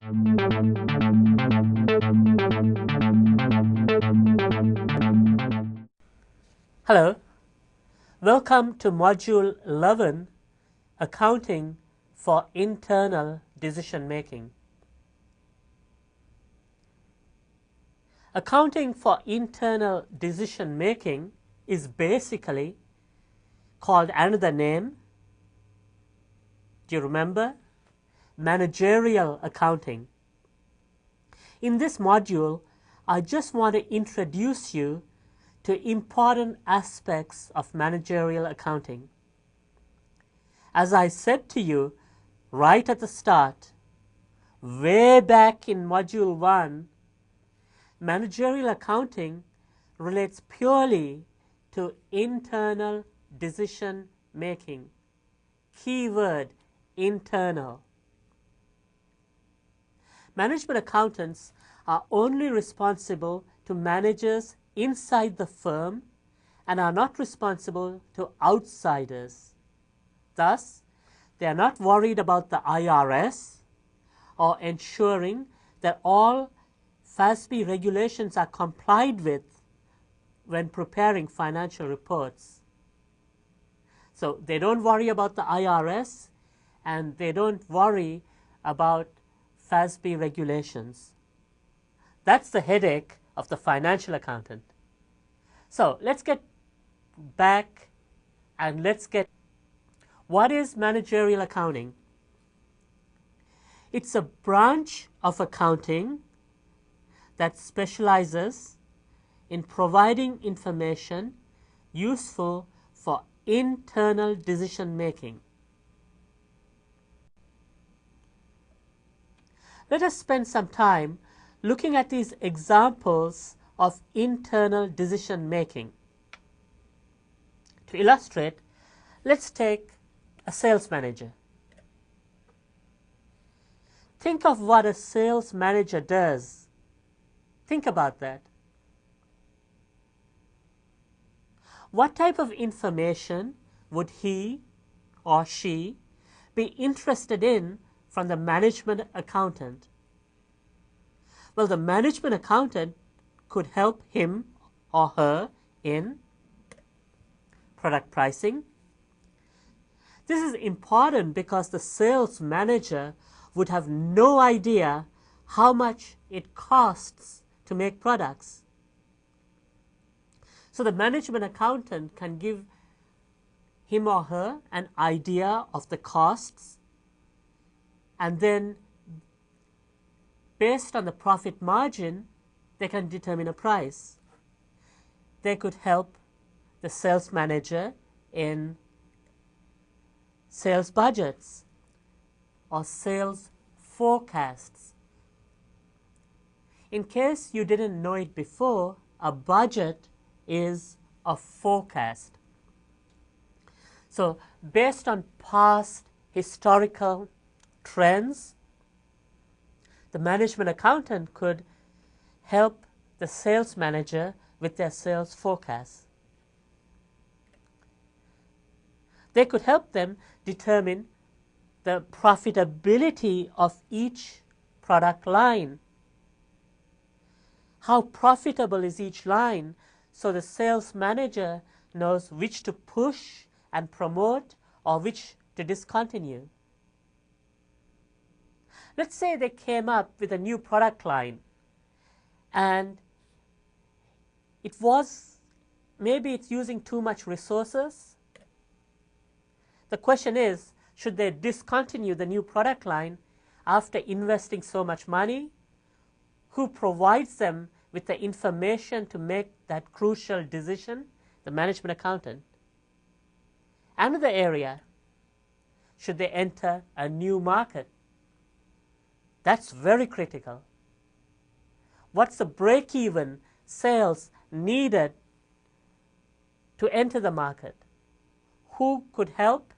Hello, welcome to Module 11, Accounting for Internal Decision Making. Accounting for internal decision making is basically called another name. Do you remember? Managerial accounting. In this module, I just want to introduce you to important aspects of managerial accounting. As I said to you right at the start, way back in Module 1, managerial accounting relates purely to internal decision making. Keyword, internal. Management accountants are only responsible to managers inside the firm and are not responsible to outsiders. Thus, they are not worried about the IRS or ensuring that all FASB regulations are complied with when preparing financial reports. So they don't worry about the IRS and they don't worry about FASB regulations. That's the headache of the financial accountant. So let's get back and what is managerial accounting? It's a branch of accounting that specializes in providing information useful for internal decision making. Let us spend some time looking at these examples of internal decision making. To illustrate, let's take a sales manager. Think of what a sales manager does. Think about that. What type of information would he or she be interested in from the management accountant? Well, the management accountant could help him or her in product pricing. This is important because the sales manager would have no idea how much it costs to make products. So the management accountant can give him or her an idea of the costs, and then based on the profit margin, they can determine a price. They could help the sales manager in sales budgets or sales forecasts. In case you didn't know it before, a budget is a forecast. So based on past historical trends, the management accountant could help the sales manager with their sales forecast. They could help them determine the profitability of each product line. How profitable is each line, so the sales manager knows which to push and promote or which to discontinue. Let's say they came up with a new product line and maybe it's using too much resources. The question is, should they discontinue the new product line after investing so much money? Who provides them with the information to make that crucial decision? The management accountant. Another area, should they enter a new market? That's very critical. What's the break-even sales needed to enter the market? Who could help?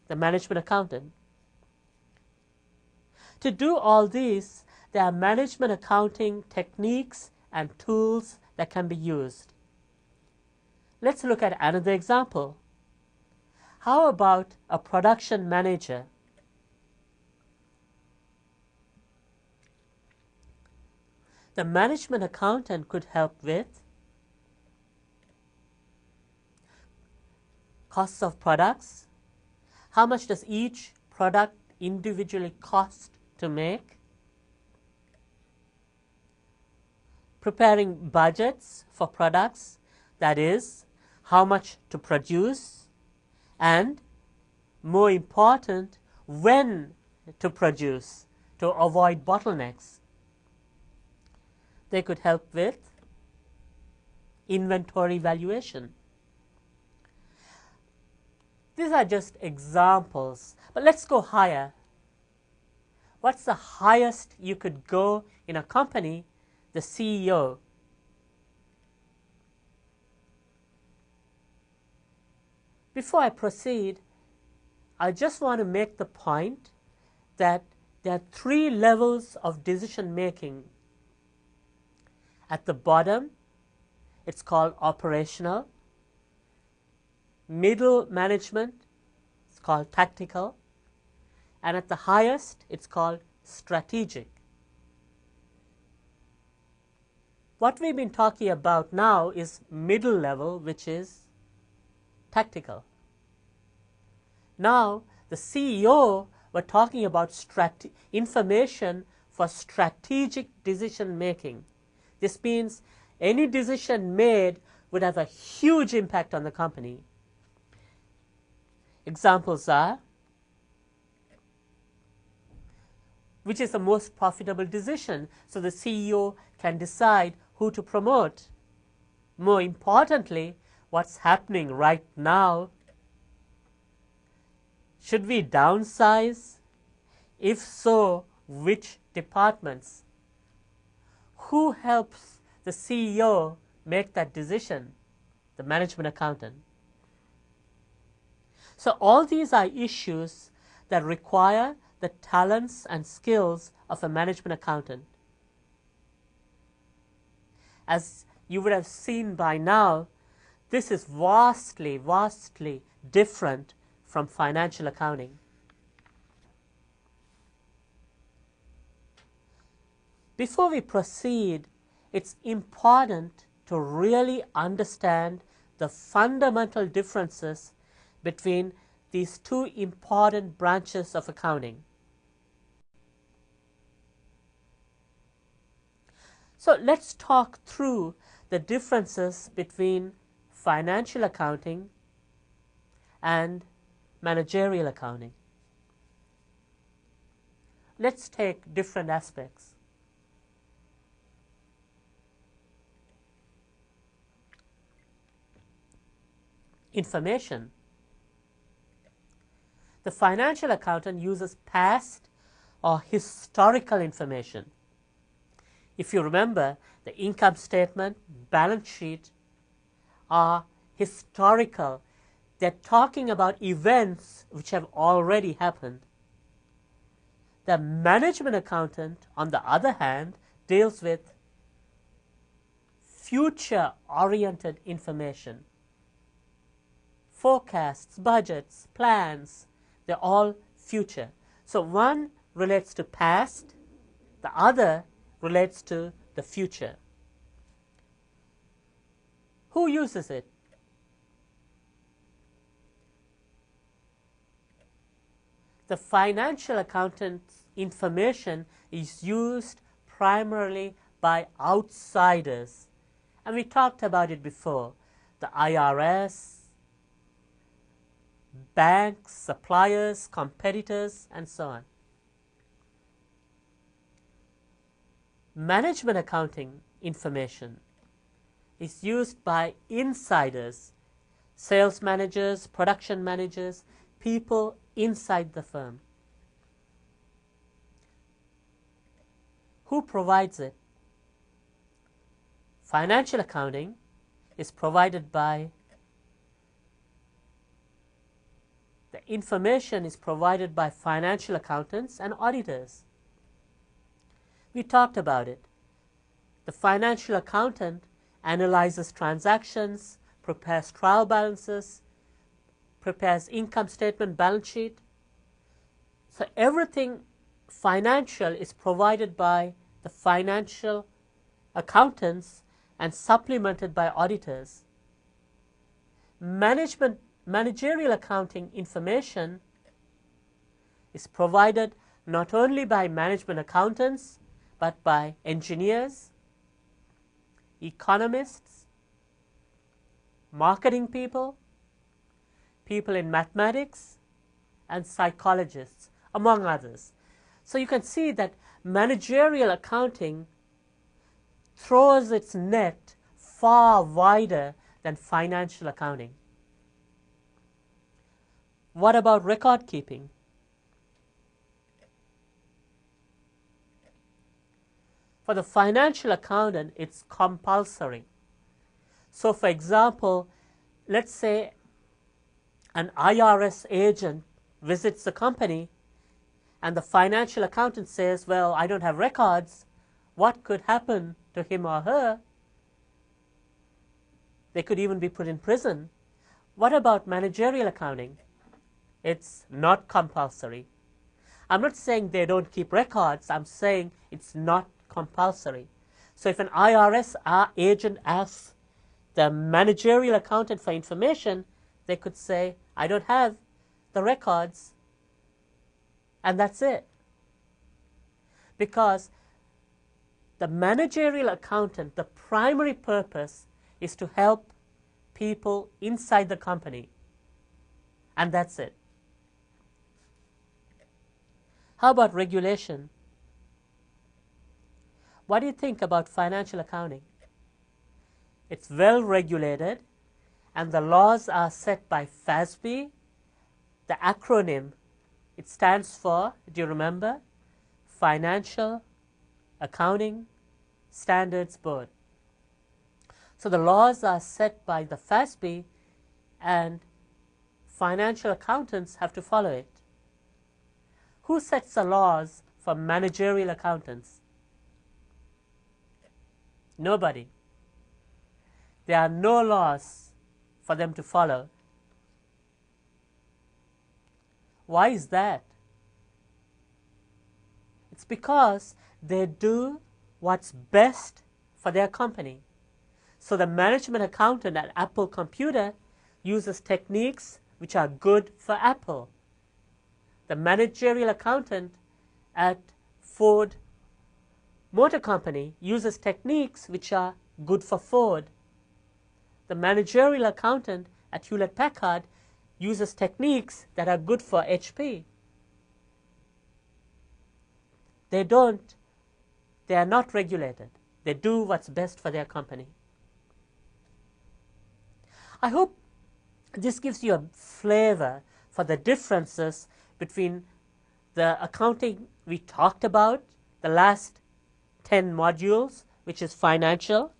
The management accountant. To do all these, there are management accounting techniques and tools that can be used. Let's look at another example. How about a production manager? The management accountant could help with costs of products. How much does each product individually cost to make? Preparing budgets for products, that is, how much to produce, and more important, when to produce to avoid bottlenecks. They could help with inventory valuation. These are just examples, but let's go higher. What's the highest you could go in a company? The CEO. Before I proceed, I just want to make the point that there are 3 levels of decision making. At the bottom, it's called operational. Middle management, it's called tactical. And at the highest, it's called strategic. What we've been talking about now is middle level, which is tactical. Now, the CEO, we're talking about information for strategic decision making. This means any decision made would have a huge impact on the company. Examples are, which is the most profitable decision? So the CEO can decide who to promote. More importantly, what's happening right now? Should we downsize? If so, which departments? Who helps the CEO make that decision? The management accountant. So all these are issues that require the talents and skills of a management accountant. As you would have seen by now, this is vastly, vastly different from financial accounting. Before we proceed, it's important to really understand the fundamental differences between these 2 important branches of accounting. So let's talk through the differences between financial accounting and managerial accounting. Let's take different aspects. Information. The financial accountant uses past or historical information. If you remember, the income statement, balance sheet are historical. They're talking about events which have already happened. The management accountant, on the other hand, deals with future-oriented information. Forecasts, budgets, plans, they're all future. So one relates to past, the other relates to the future. Who uses it? The financial accountant's information is used primarily by outsiders. And we talked about it before. The IRS, banks, suppliers, competitors, and so on. Management accounting information is used by insiders, sales managers, production managers, people inside the firm. Who provides it? Financial accounting is provided by, the information is provided by financial accountants and auditors. We talked about it. The financial accountant analyzes transactions, prepares trial balances, prepares income statement, balance sheet. So everything financial is provided by the financial accountants, and supplemented by auditors. Managerial accounting information is provided not only by management accountants, but by engineers, economists, marketing people, people in mathematics, and psychologists, among others. So you can see that managerial accounting throws its net far wider than financial accounting. What about record keeping? For the financial accountant, it's compulsory. So for example, let's say an IRS agent visits the company and the financial accountant says, well, I don't have records. What could happen to him or her? They could even be put in prison. What about managerial accounting? It's not compulsory. I'm not saying they don't keep records. I'm saying it's not compulsory. So if an IRS agent asks the managerial accountant for information, they could say, I don't have the records, and that's it. Because the managerial accountant, the primary purpose is to help people inside the company, and that's it. How about regulation? What do you think about financial accounting? It's well regulated, and the laws are set by FASB. The acronym, it stands for, do you remember? Financial Accounting Standards Board. So the laws are set by the FASB, and financial accountants have to follow it. Who sets the laws for managerial accountants? Nobody. There are no laws for them to follow. Why is that? It's because they do what's best for their company. So the management accountant at Apple Computer uses techniques which are good for Apple. The managerial accountant at Ford Motor Company uses techniques which are good for Ford. The managerial accountant at Hewlett Packard uses techniques that are good for HP. They are not regulated. They do what's best for their company. I hope this gives you a flavor for the differences between the accounting we talked about, the last 10 modules, which is financial,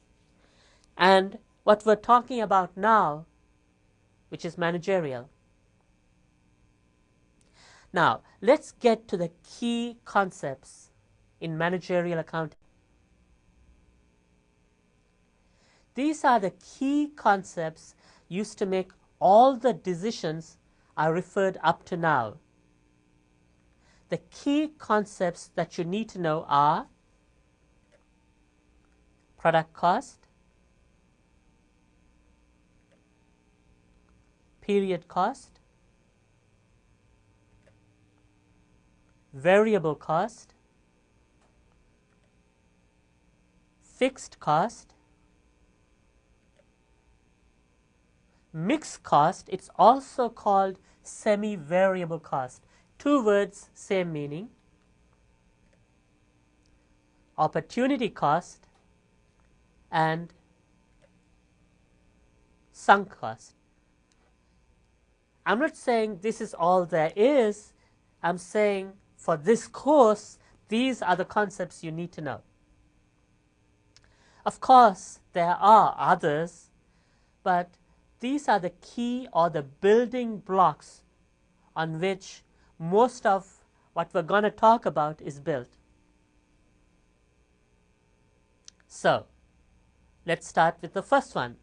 and what we're talking about now, which is managerial. Now, let's get to the key concepts in managerial accounting. These are the key concepts used to make all the decisions I referred up to now. The key concepts that you need to know are product cost, period cost, variable cost, fixed cost, mixed cost. It's also called semi-variable cost. Two words, same meaning. Opportunity cost and sunk cost. I'm not saying this is all there is. I'm saying for this course, these are the concepts you need to know. Of course, there are others, but these are the key or the building blocks on which most of what we're going to talk about is built. So, let's start with the first one,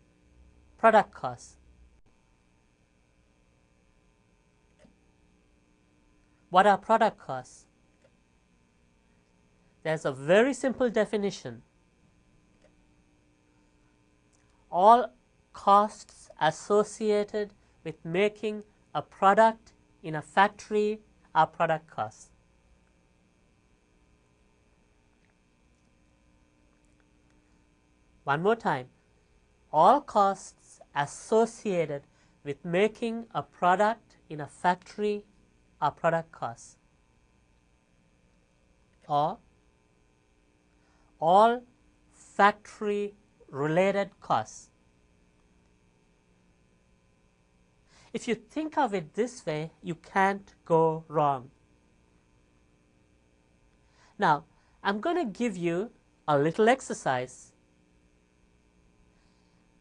product cost. What are product costs? There's a very simple definition. all costs associated with making a product in a factory are product costs. One more time. All costs associated with making a product in a factory are product costs. Or all factory related costs. If you think of it this way, you can't go wrong. Now, I'm going to give you a little exercise.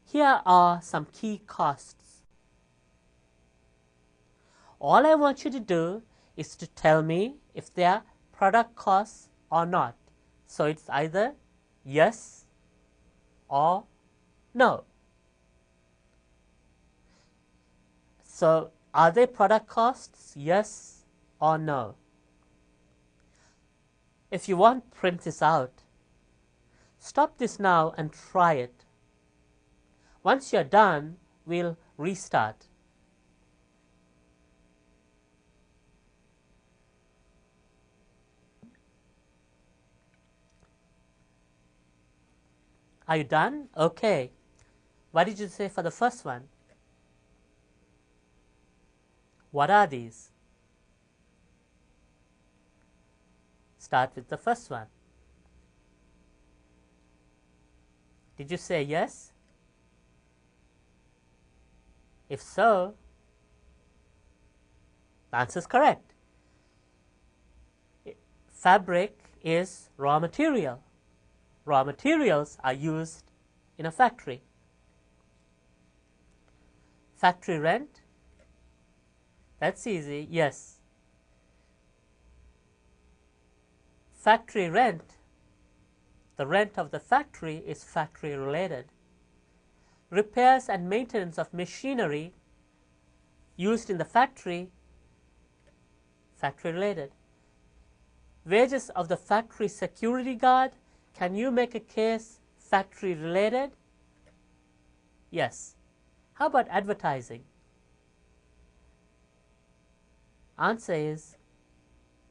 Here are some key costs. All I want you to do is to tell me if they are product costs or not. So it's either yes or no. So are they product costs? Yes or no? If you want to print this out, stop this now and try it. Once you're done, we'll restart. Are you done? Okay. What did you say for the first one? What are these? Start with the first one. Did you say yes? If so, the answer is correct. Fabric is raw material. Raw materials are used in a factory. Factory rent? That's easy, yes. Factory rent, the rent of the factory is factory related. Repairs and maintenance of machinery used in the factory, factory related. Wages of the factory security guard, can you make a case factory related? Yes. How about advertising? Answer is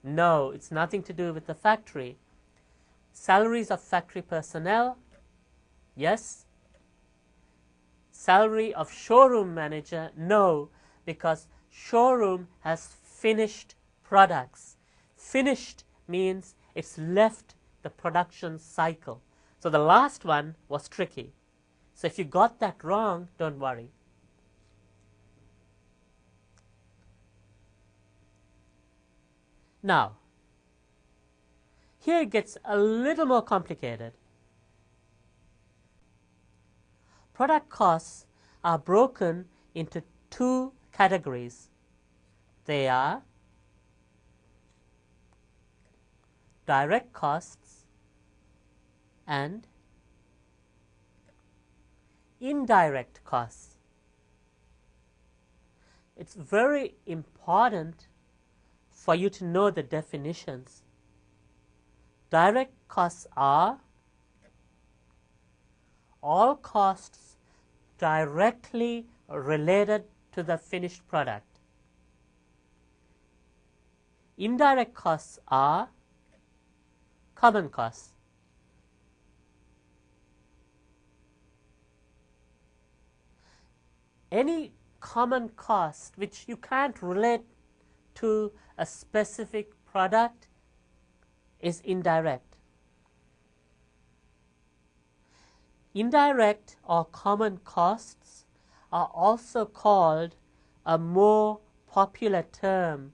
no, it's nothing to do with the factory. Salaries of factory personnel? Yes. Salary of showroom manager? No, because showroom has finished products. Finished means it's left the production cycle. So the last one was tricky. So if you got that wrong, don't worry. Now, here it gets a little more complicated. Product costs are broken into two categories. They are direct costs and indirect costs. It's very important for you to know the definitions. Direct costs are all costs directly related to the finished product. Indirect costs are common costs. Any common cost which you can't relate to a specific product is indirect. Indirect or common costs are also called a more popular term.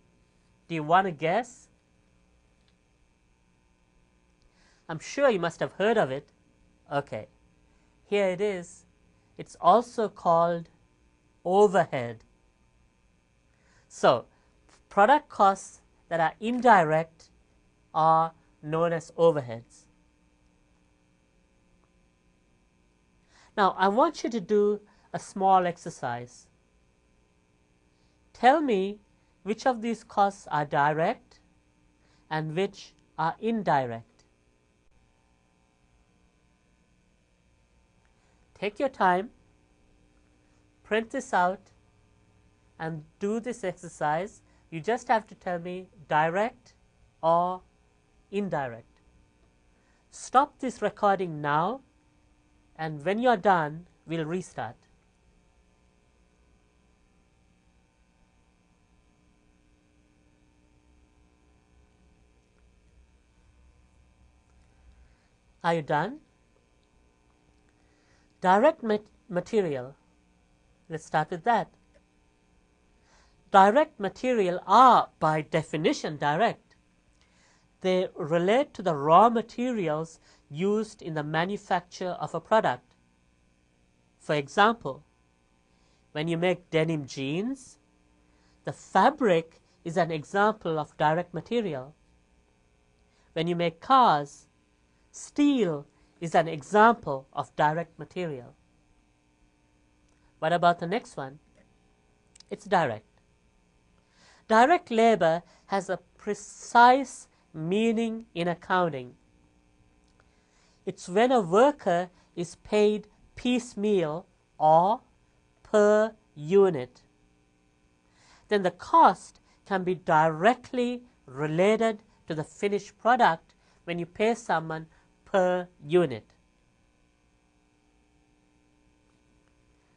Do you want to guess? I'm sure you must have heard of it. Okay, here it is. It's also called overhead. So, product costs that are indirect are known as overheads. Now, I want you to do a small exercise. Tell me which of these costs are direct and which are indirect. Take your time print this out and do this exercise, you just have to tell me direct or indirect. Stop this recording now, and when you're done, we'll restart. Are you done? Direct material. Let's start with that. Direct material are, by definition, direct. They relate to the raw materials used in the manufacture of a product. For example, when you make denim jeans, the fabric is an example of direct material. When you make cars, steel is an example of direct material. What about the next one? It's direct. Direct labor has a precise meaning in accounting. It's when a worker is paid piecemeal or per unit. Then the cost can be directly related to the finished product when you pay someone per unit.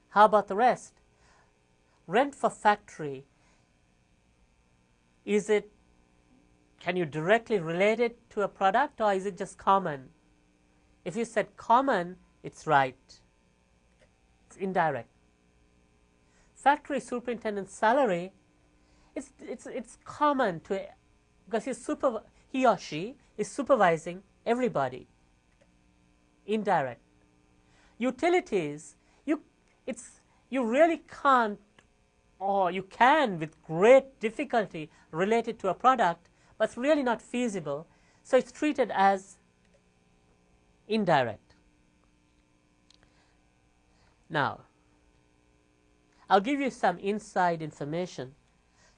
How about the rest? Rent for factory. Can you directly relate it to a product, or is it just common? If you said common, it's right. It's indirect. Factory superintendent's salary, it's common to, because he or she is supervising everybody. Indirect. Utilities, you really can't, or you can with great difficulty relate it to a product, but it's really not feasible, so it's treated as indirect. Now, I'll give you some inside information.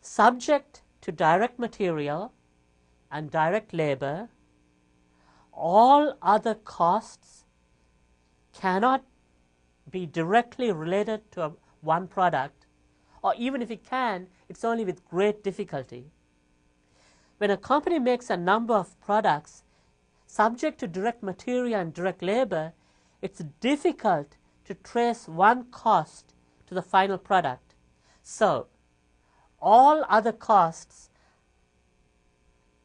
Subject to direct material and direct labor, all other costs cannot be directly related to one product, or even if it can, it's only with great difficulty. When a company makes a number of products subject to direct material and direct labor, it's difficult to trace one cost to the final product. So, all other costs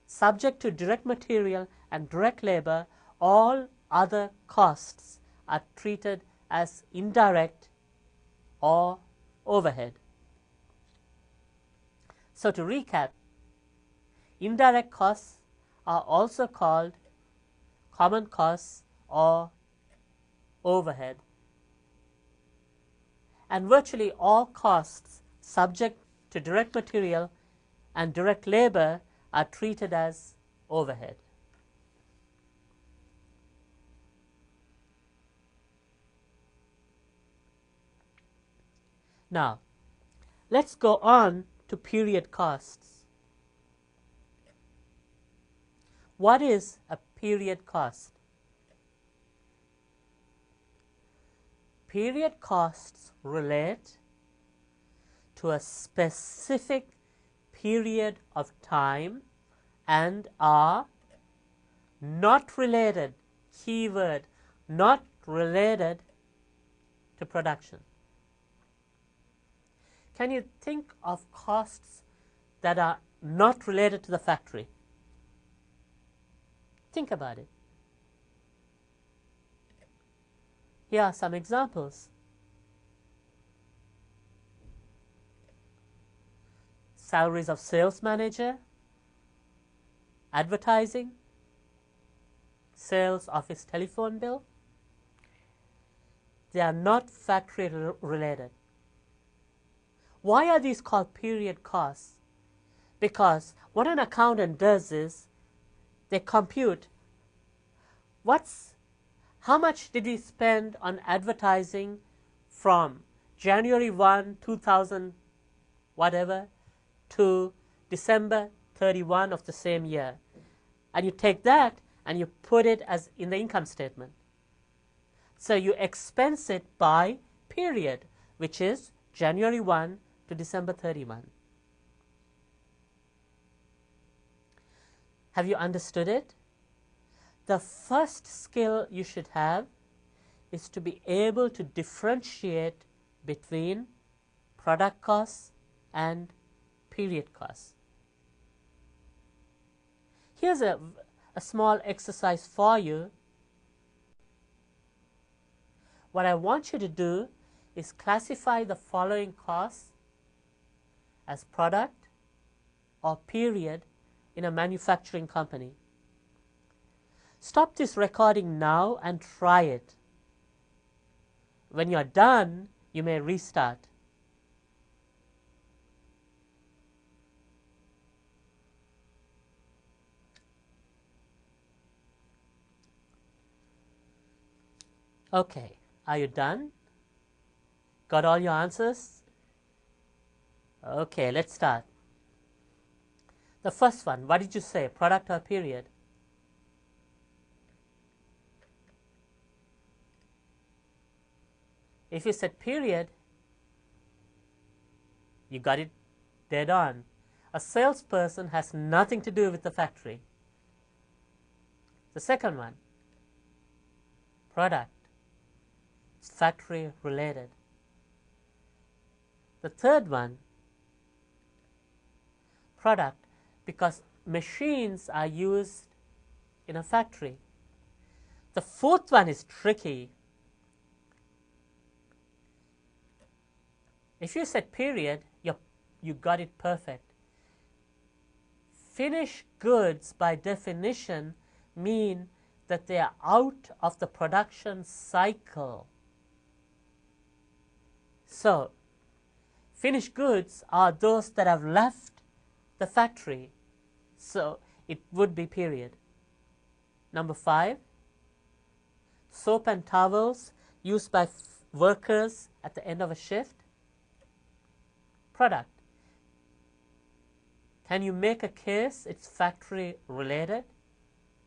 subject to direct material and direct labor, all other costs are treated as indirect or overhead. So to recap, indirect costs are also called common costs or overhead. And virtually all costs subject to direct material and direct labor are treated as overhead. Now, let's go on to period costs. What is a period cost? Period costs relate to a specific period of time and are not related, keyword, not related to production. Can you think of costs that are not related to the factory? Think about it. Here are some examples. Salaries of sales manager, advertising, sales office telephone bill. They are not factory related. Why are these called period costs? Because what an accountant does is they compute how much did we spend on advertising from January 1, 2000 whatever to December 31 of the same year. And you take that and you put it as in the income statement. So you expense it by period, which is January 1 to December 31. Have you understood it? The first skill you should have is to be able to differentiate between product costs and period costs. Here's a small exercise for you. What I want you to do is classify the following costs as product or period in a manufacturing company. Stop this recording now and try it. When you're done, you may restart. Okay, are you done? Got all your answers? Okay, let's start. The first one, what did you say, product or period? If you said period, you got it dead on. A salesperson has nothing to do with the factory. The second one, product, it's factory related. The third one, product, because machines are used in a factory. The fourth one is tricky. If you said period, you got it perfect. Finished goods, by definition, mean that they are out of the production cycle. So, finished goods are those that have left the factory. So, it would be period. Number 5, soap and towels used by workers at the end of a shift. Product. Can you make a case it's factory related?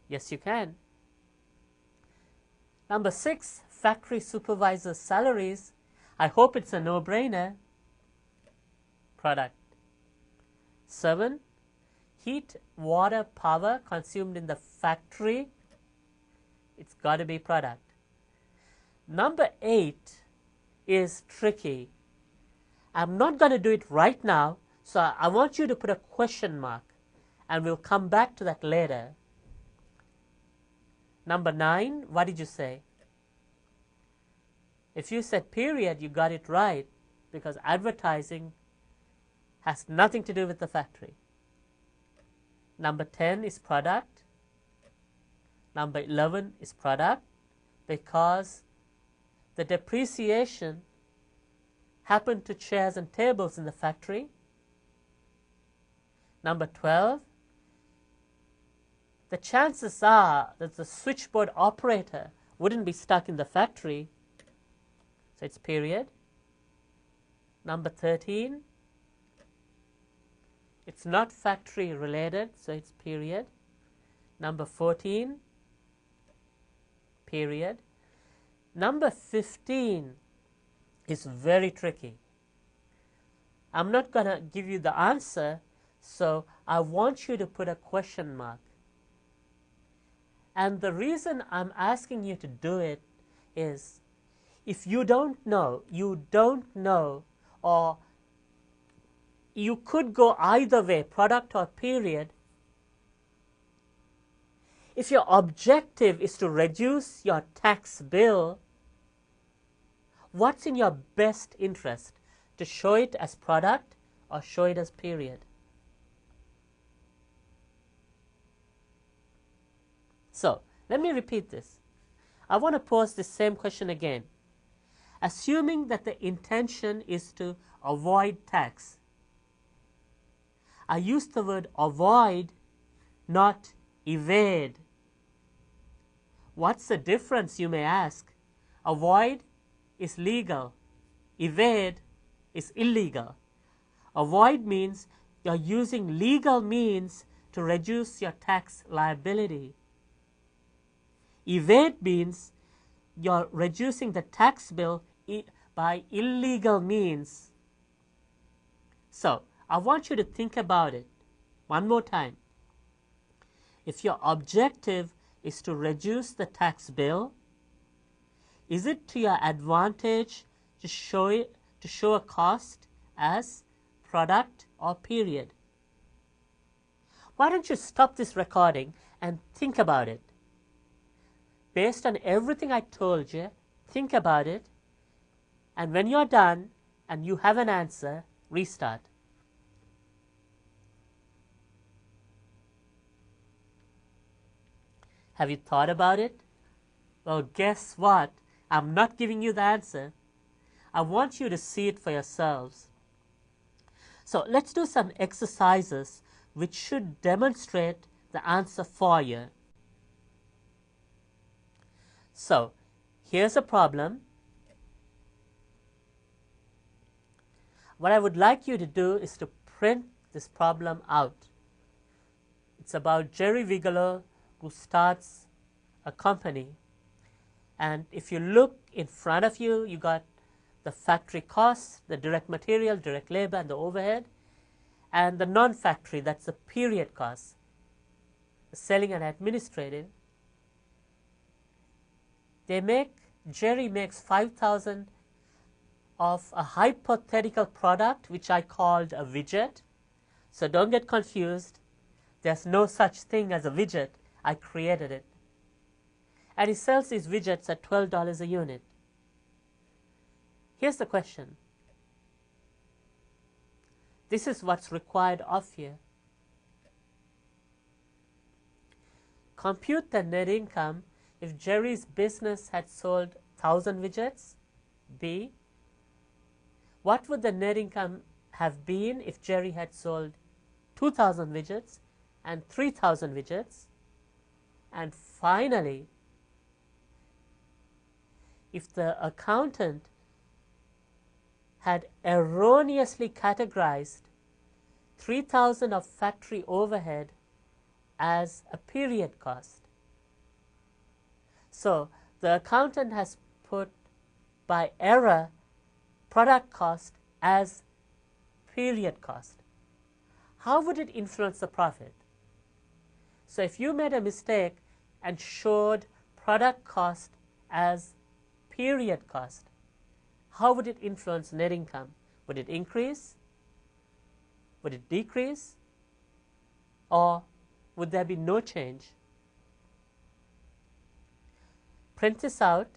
Yes, you can. Number 6, factory supervisor salaries. I hope it's a no-brainer. Product. 7, heat, water, power consumed in the factory. It's got to be product. Number 8 is tricky. I'm not going to do it right now, so I want you to put a question mark, and we'll come back to that later. Number 9, what did you say? If you said period, you got it right, because advertising has nothing to do with the factory. Number 10 is product. Number 11 is product, because the depreciation happened to chairs and tables in the factory. Number 12, the chances are that the switchboard operator wouldn't be stuck in the factory, so it's period. Number 13, it's not factory related, so it's period. Number 14, period. Number 15 is very tricky. I'm not going to give you the answer, so I want you to put a question mark. And the reason I'm asking you to do it is, if you don't know, or you could go either way, product or period. If your objective is to reduce your tax bill, what's in your best interest? To show it as product or show it as period? So, let me repeat this. I want to pose the same question again. Assuming that the intention is to avoid tax. I use the word avoid, not evade. What's the difference, you may ask? Avoid is legal. Evade is illegal. Avoid means you're using legal means to reduce your tax liability. Evade means you're reducing the tax bill by illegal means. So I want you to think about it one more time. If your objective is to reduce the tax bill, is it to your advantage to show a cost as product or period? Why don't you stop this recording and think about it? Based on everything I told you, think about it, and when you're done and you have an answer, restart. Have you thought about it? Well, guess what? I'm not giving you the answer. I want you to see it for yourselves. So let's do some exercises which should demonstrate the answer for you. So here's a problem. What I would like you to do is to print this problem out. It's about Jerry Bigelow, who starts a company. And if you look in front of you, you got the factory costs, the direct material, direct labor, and the overhead, and the non-factory, that's the period costs, the selling and administrative. Jerry makes 5,000 of a hypothetical product, which I called a widget. So don't get confused. There's no such thing as a widget. I created it. And he sells these widgets at $12 a unit. Here's the question. This is what's required of you. Compute the net income if Jerry's business had sold 1,000 widgets. B. What would the net income have been if Jerry had sold 2,000 widgets and 3,000 widgets? And finally, if the accountant had erroneously categorized 3,000 of factory overhead as a period cost. So the accountant has put by error product cost as period cost. How would it influence the profit? So if you made a mistake and showed product cost as period cost, how would it influence net income? Would it increase? Would it decrease? Or would there be no change? Print this out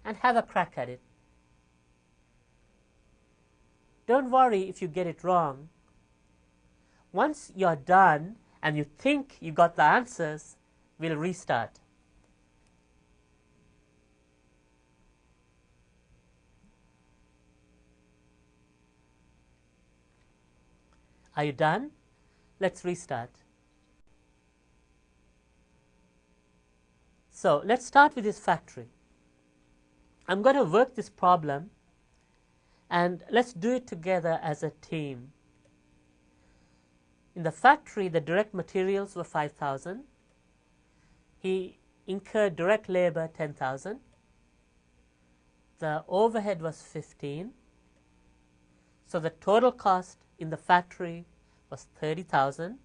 and have a crack at it. Don't worry if you get it wrong. Once you're done and you think you got the answers, we'll restart. Are you done? Let's restart. So let's start with this factory. I'm going to work this problem and let's do it together as a team. In the factory, the direct materials were 5,000. He incurred direct labor 10,000. The overhead was 15. So the total cost in the factory was 30,000.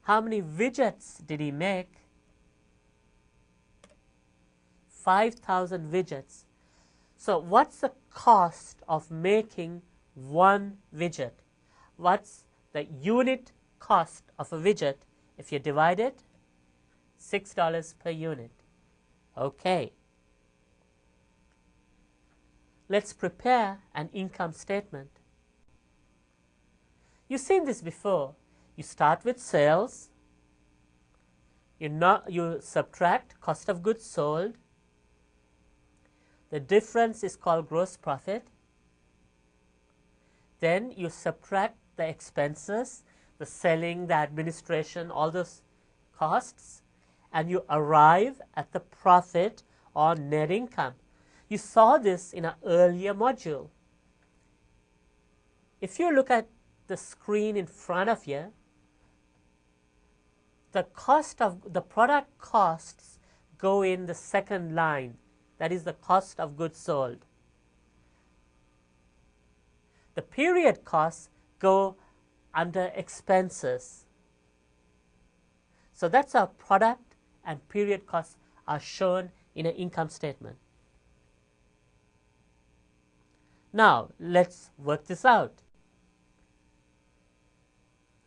How many widgets did he make? 5,000 widgets. So what's the cost of making one widget? What's the unit cost of a widget if you divide it? $6 per unit. Okay. Let's prepare an income statement. You've seen this before. You start with sales. You subtract cost of goods sold. The difference is called gross profit. Then you subtract the expenses, the selling, the administration, all those costs, and you arrive at the profit or net income. You saw this in an earlier module. If you look at the screen in front of you, the product costs go in the second line. That is the cost of goods sold. The period costs go under expenses. So that's how product and period costs are shown in an income statement. Now, let's work this out.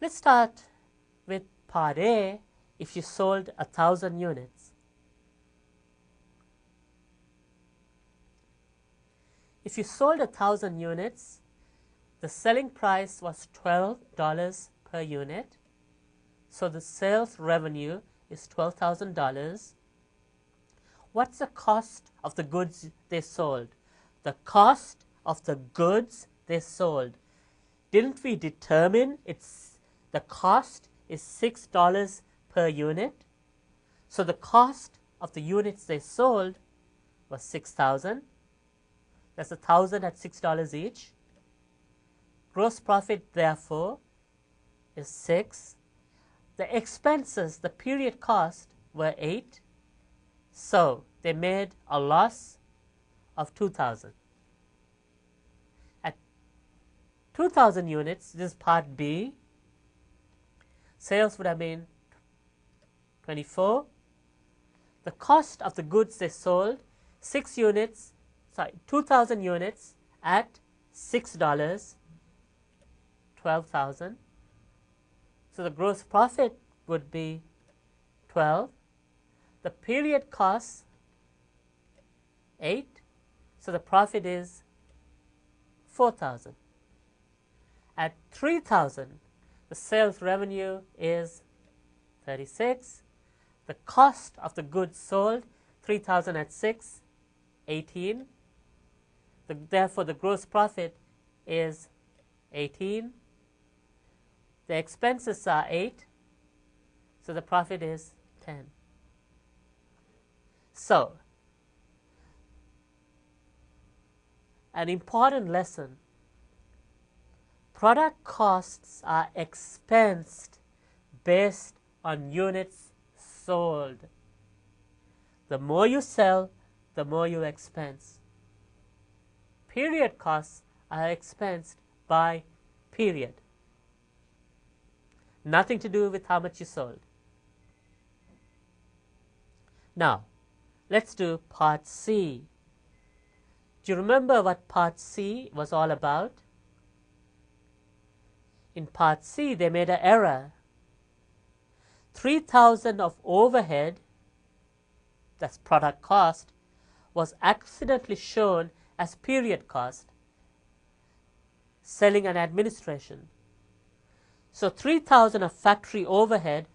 Let's start with part A. If you sold 1,000 units. If you sold 1,000 units, the selling price was $12 per unit. So the sales revenue is $12,000. What's the cost of the goods they sold? The cost of the goods they sold. Didn't we determine the cost is $6 per unit? So the cost of the units they sold was 6,000. That's 1,000 at $6 each. Gross profit, therefore, is 6. The expenses, the period cost, were 8. So they made a loss of 2,000. At 2,000 units, this is part B, sales would have been 24. The cost of the goods they sold, 2,000 units at $6, 12,000. So the gross profit would be 12. The period costs 8. So the profit is 4,000. At 3,000, the sales revenue is 36. The cost of the goods sold, 3,000 at 6, 18. Therefore, the gross profit is 18. The expenses are 8, so the profit is 10. So, an important lesson: product costs are expensed based on units sold. The more you sell, the more you expense. Period costs are expensed by period. Nothing to do with how much you sold. Now, let's do part C. Do you remember what part C was all about? In part C, they made an error. 3,000 of overhead, that's product cost, was accidentally shown as period cost, selling and administration. So 3,000 of factory overhead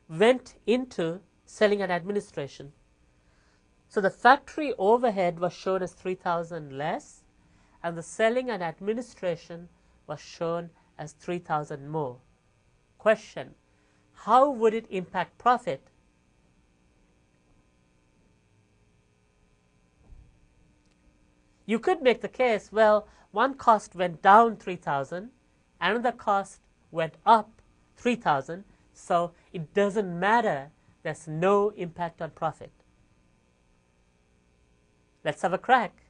went into selling and administration. So the factory overhead was shown as 3,000 less, and the selling and administration was shown as 3,000 more. Question: how would it impact profit? You could make the case, well, one cost went down 3,000, another cost went up 3,000, so it doesn't matter. There's no impact on profit. Let's have a crack.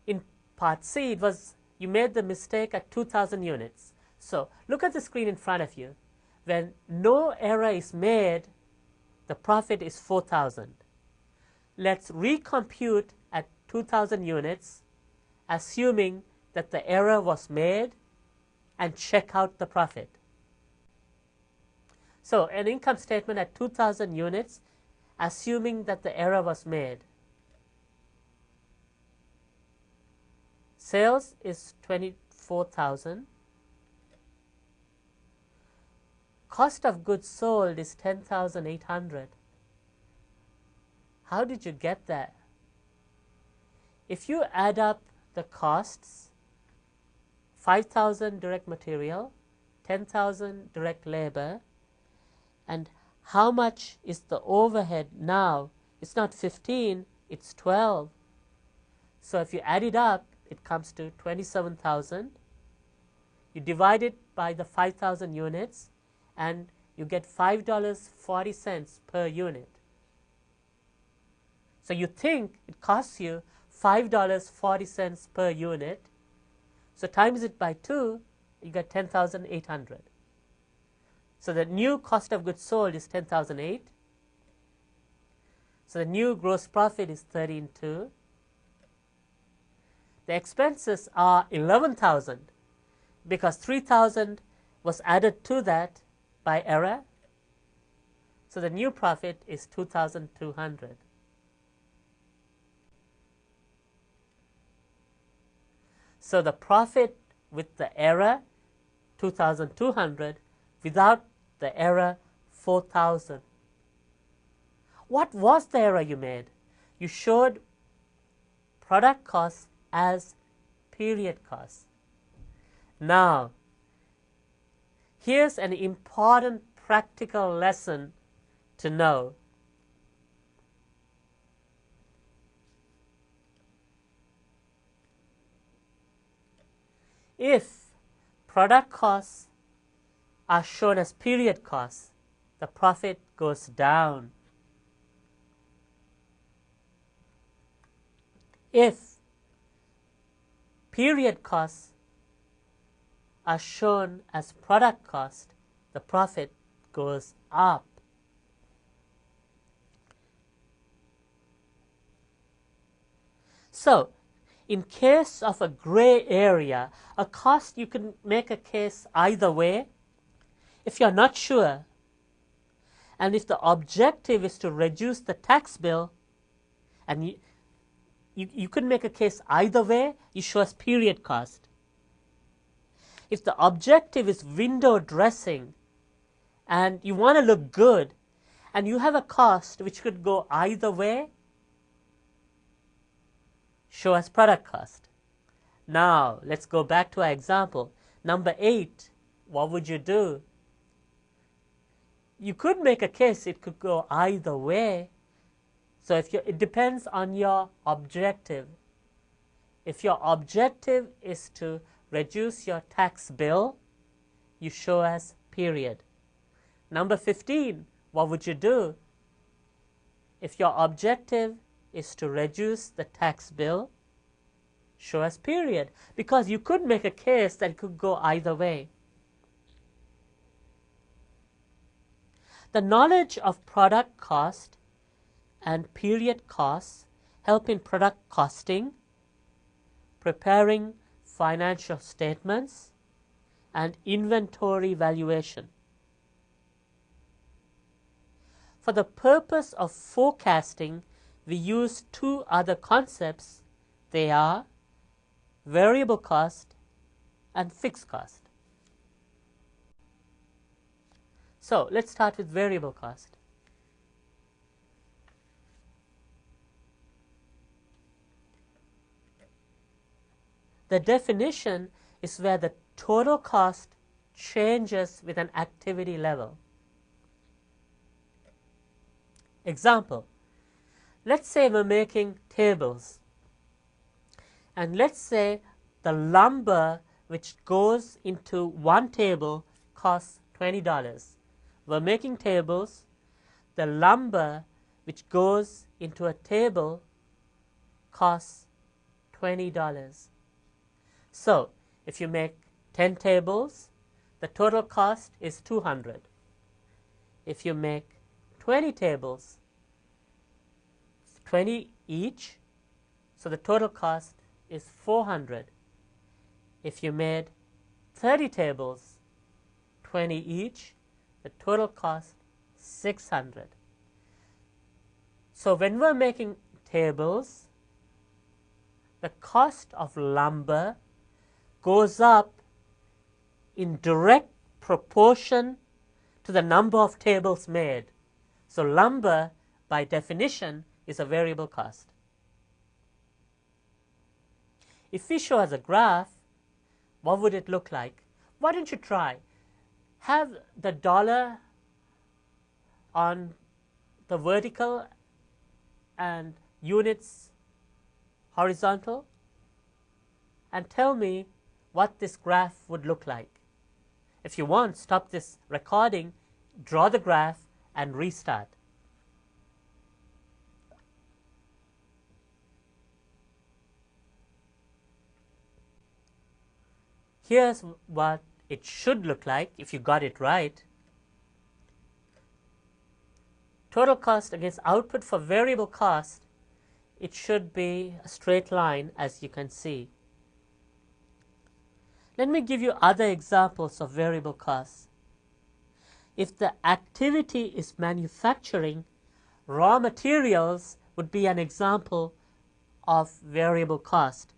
In part C, it was you made the mistake at 2,000 units. So look at the screen in front of you. When no error is made, the profit is 4,000. Let's recompute at 2,000 units, assuming that the error was made, and check out the profit. So an income statement at 2,000 units, assuming that the error was made. Sales is 24,000. Cost of goods sold is 10,800. How did you get that? If you add up the costs, 5,000 direct material, 10,000 direct labor, and how much is the overhead now? It's not 15, it's 12. So if you add it up, it comes to 27,000. You divide it by the 5,000 units, and you get $5.40 per unit. So you think it costs you $5.40 per unit. So times it by 2, you get 10,800. So the new cost of goods sold is 10,008. So the new gross profit is 13,2. The expenses are 11,000 because 3,000 was added to that by error. So the new profit is 2,200. So the profit with the error 2,200, without the error 4,000. What was the error you made? You showed product cost as period cost. Now, here's an important practical lesson to know. If product costs are shown as period costs, the profit goes down. If period costs are shown as product cost, the profit goes up. So, in case of a gray area, a cost, you can make a case either way. If you're not sure, and if the objective is to reduce the tax bill, and you could make a case either way, you show as period cost. If the objective is window dressing, and you want to look good, and you have a cost which could go either way, show as product cost. Now, let's go back to our example. Number 8, what would you do? You could make a case it could go either way. So it depends on your objective. If your objective is to reduce your tax bill, you show as period. Number 15, what would you do? If your objective is to reduce the tax bill, show as period, because you could make a case that it could go either way. The knowledge of product cost and period costs help in product costing, preparing financial statements, and inventory valuation. For the purpose of forecasting, we use 2 other concepts. They are variable cost and fixed cost. So let's start with variable cost. The definition is where the total cost changes with an activity level. Example, let's say we're making tables, and let's say the lumber which goes into one table costs $20. We're making tables. The lumber which goes into a table costs $20. So, if you make 10 tables, the total cost is $200. If you make 20 tables, 20 each, so the total cost is $400. If you made 30 tables, 20 each, the total cost $600. So when we're making tables, the cost of lumber goes up in direct proportion to the number of tables made. So lumber, by definition, is a variable cost. If we show as a graph, what would it look like? Why don't you try? Have the dollar on the vertical and units horizontal, and tell me what this graph would look like. If you want, stop this recording, draw the graph, and restart. Here's what it should look like if you got it right. Total cost against output for variable cost, it should be a straight line, as you can see. Let me give you other examples of variable costs. If the activity is manufacturing, raw materials would be an example of variable cost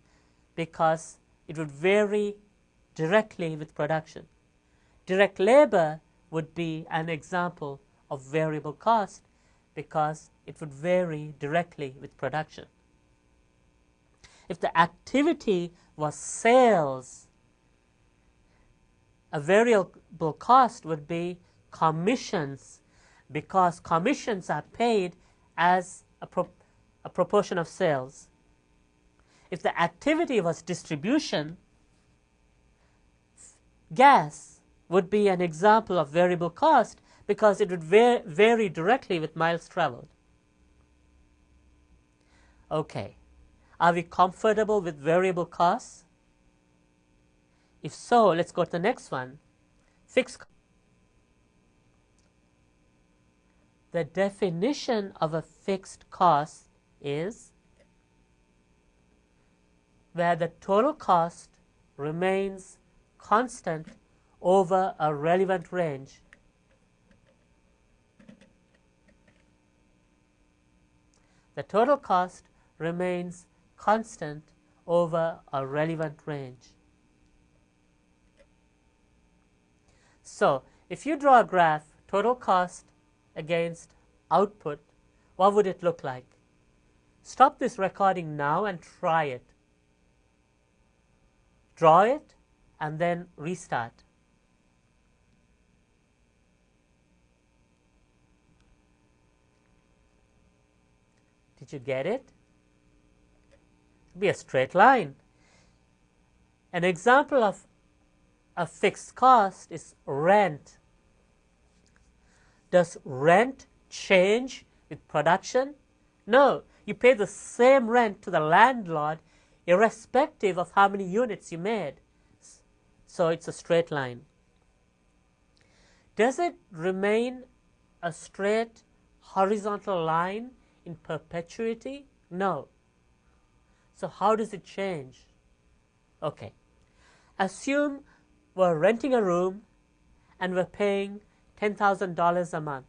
because it would vary directly with production. Direct labor would be an example of variable cost because it would vary directly with production. If the activity was sales, a variable cost would be commissions because commissions are paid as a proportion of sales. If the activity was distribution, gas would be an example of variable cost because it would vary directly with miles traveled. Okay, are we comfortable with variable costs? If so, let's go to the next one. Fixed costs. The definition of a fixed cost is where the total cost remains constant over a relevant range. The total cost remains constant over a relevant range. So, if you draw a graph, total cost against output, what would it look like? Stop this recording now and try it. Draw it and then restart. Did you get it? It would be a straight line. An example of a fixed cost is rent. Does rent change with production? No, you pay the same rent to the landlord irrespective of how many units you made. So it's a straight line. Does it remain a straight horizontal line in perpetuity? No. So how does it change? Okay. Assume we're renting a room and we're paying $10,000 a month.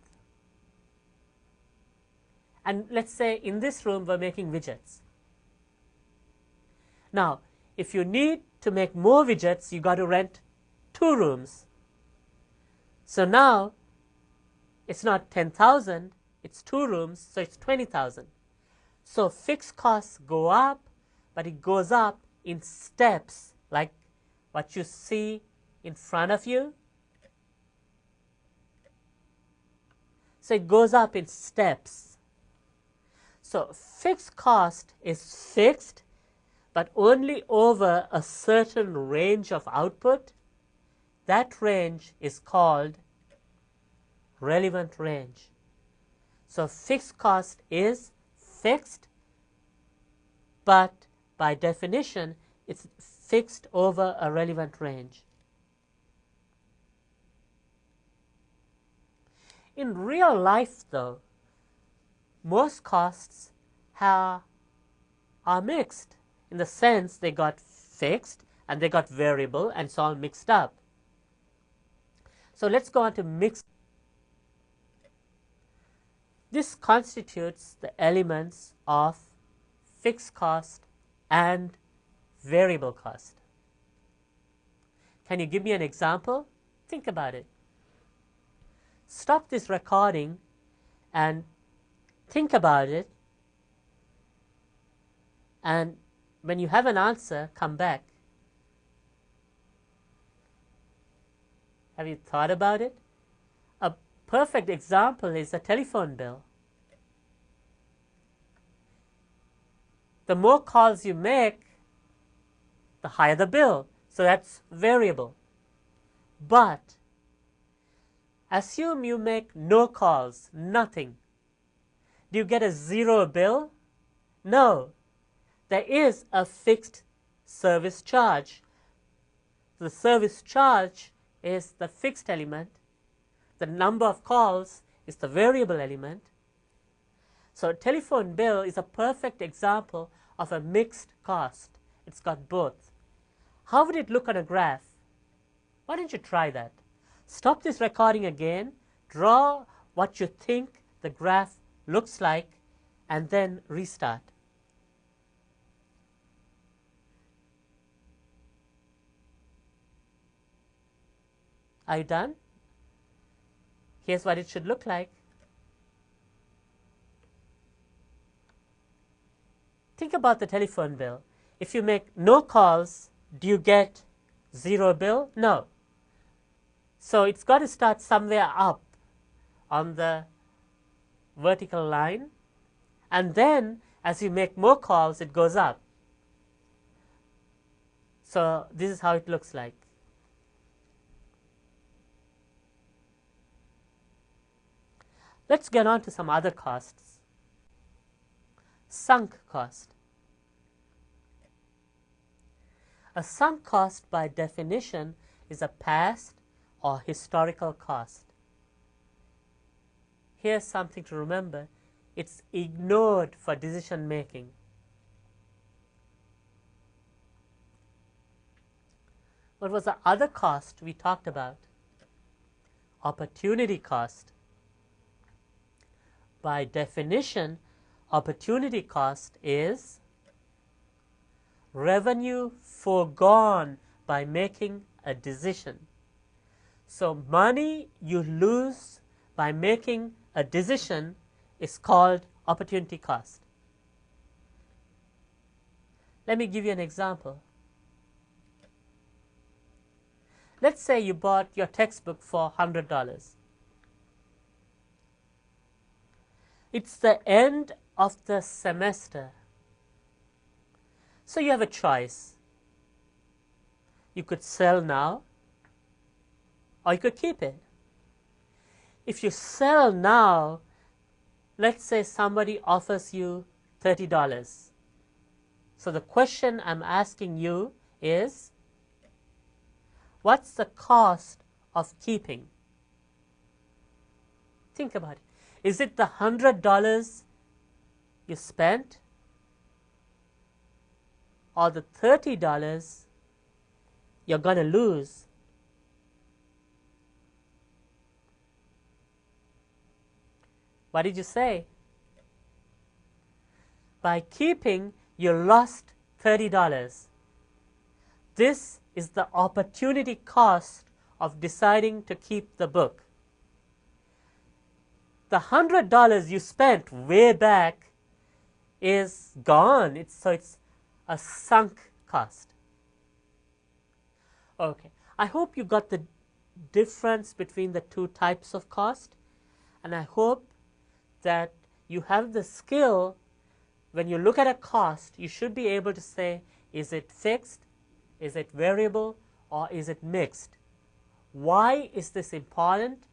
And let's say in this room we're making widgets. Now, if you need to make more widgets, you got to rent 2 rooms. So now it's not 10,000, it's 2 rooms, so it's 20,000. So fixed costs go up, but it goes up in steps, like what you see in front of you. So it goes up in steps. So fixed cost is fixed, but only over a certain range of output. That range is called relevant range. So fixed cost is fixed, but by definition, it's fixed over a relevant range. In real life, though, most costs are mixed in the sense they got fixed and they got variable, and it's all mixed up. So let's go on to mixed. This constitutes the elements of fixed cost and variable cost. Can you give me an example? Think about it. Stop this recording and think about it, and when you have an answer, come back. Have you thought about it? A perfect example is a telephone bill. The more calls you make, the higher the bill. So that's variable. But assume you make no calls, nothing. Do you get a 0 bill? No. There is a fixed service charge. The service charge is the fixed element. The number of calls is the variable element. So a telephone bill is a perfect example of a mixed cost. It's got both. How would it look on a graph? Why don't you try that? Stop this recording again, draw what you think the graph looks like, and then restart. Are you done? Here's what it should look like. Think about the telephone bill. If you make no calls, do you get 0 bill? No. So it's got to start somewhere up on the vertical line, and then as you make more calls, it goes up. So this is how it looks like. Let's get on to some other costs. Sunk cost. A sunk cost, by definition, is a past or historical cost. Here's something to remember. It's ignored for decision making. What was the other cost we talked about? Opportunity cost. By definition, opportunity cost is revenue foregone by making a decision. So money you lose by making a decision is called opportunity cost. Let me give you an example. Let's say you bought your textbook for $100. It's the end of the semester. So you have a choice. You could sell now, or you could keep it. If you sell now, let's say somebody offers you $30. So the question I'm asking you is, what's the cost of keeping? Think about it. Is it the $100 you spent, or the $30 you're going to lose? What did you say? By keeping, you lost $30. This is the opportunity cost of deciding to keep the book. The $100 you spent way back is gone. So it's a sunk cost. Okay, I hope you got the difference between the two types of cost, and I hope that you have the skill. When you look at a cost, you should be able to say, is it fixed, is it variable, or is it mixed? Why is this important?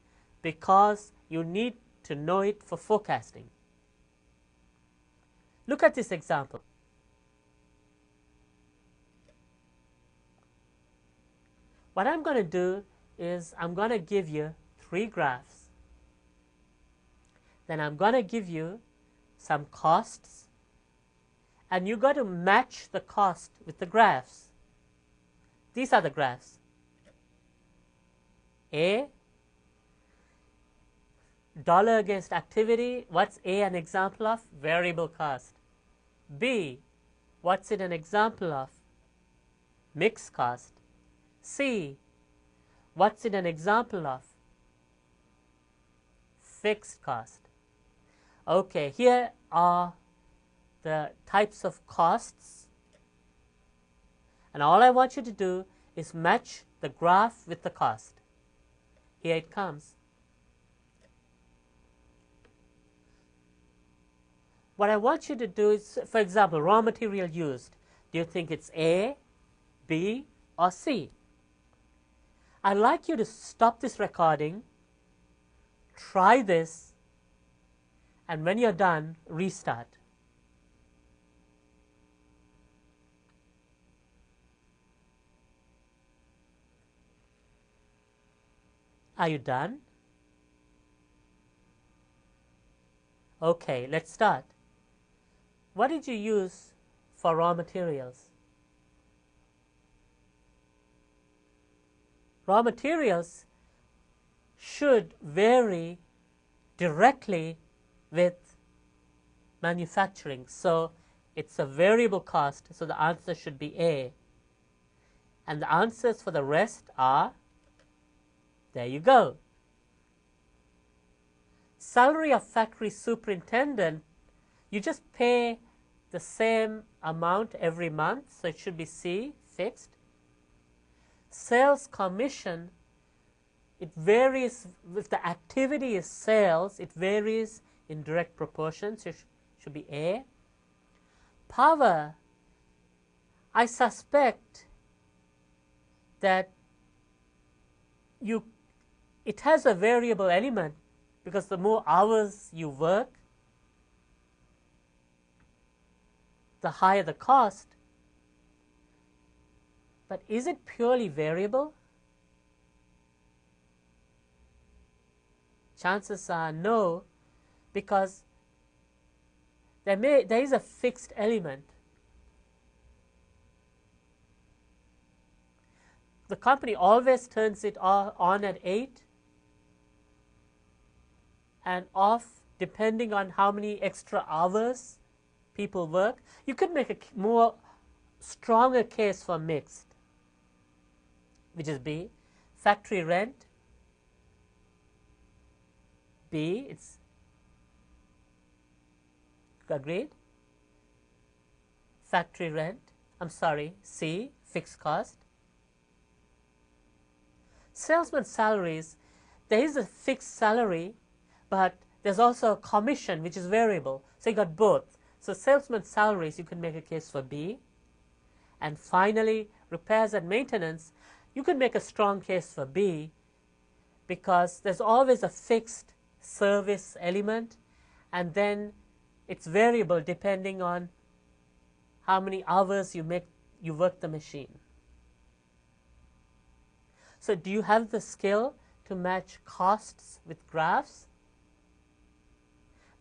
Because you need to know it for forecasting. Look at this example. What I'm going to do is I'm going to give you 3 graphs. Then I'm going to give you some costs, and you got to match the cost with the graphs. These are the graphs. A, dollar against activity. What's A an example of? Variable cost. B, what's it an example of? Mixed cost. C, what's it an example of? Fixed cost. Okay, here are the types of costs, and all I want you to do is match the graph with the cost. Here it comes. What I want you to do is, for example, raw material used. Do you think it's A, B, or C? I'd like you to stop this recording, try this, and when you're done, restart. Are you done? Okay, let's start. What did you use for raw materials? Raw materials should vary directly with manufacturing. So it's a variable cost, so the answer should be A. And the answers for the rest are, there you go. Salary of factory superintendent, you just pay the same amount every month, so it should be C, fixed. Sales commission, it varies, if the activity is sales, it varies in direct proportions, so it should be A. Power, I suspect that it has a variable element, because the more hours you work, the higher the cost. But is it purely variable? Chances are no, because there is a fixed element. The company always turns it on at 8 and off depending on how many extra hours people work. You could make a more stronger case for mixed, which is B. Factory rent, B, it's agreed. Factory rent, I'm sorry, C, fixed cost. Salesman salaries, there is a fixed salary, but there's also a commission which is variable. So you got both. So salesman salaries, you can make a case for B. And finally, repairs and maintenance, you can make a strong case for B, because there's always a fixed service element, and then it's variable depending on how many hours you work the machine. So do you have the skill to match costs with graphs?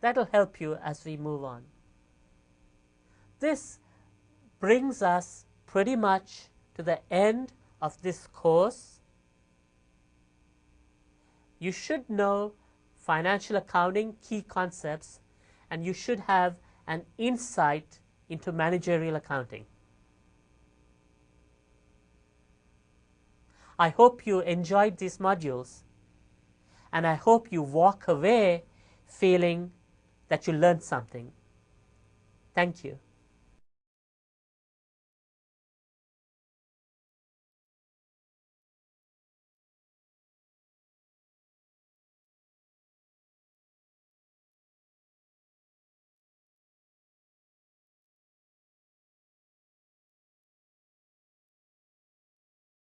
That will help you as we move on. This brings us pretty much to the end of this course. You should know financial accounting key concepts, and you should have an insight into managerial accounting. I hope you enjoyed these modules, and I hope you walk away feeling that you learned something. Thank you.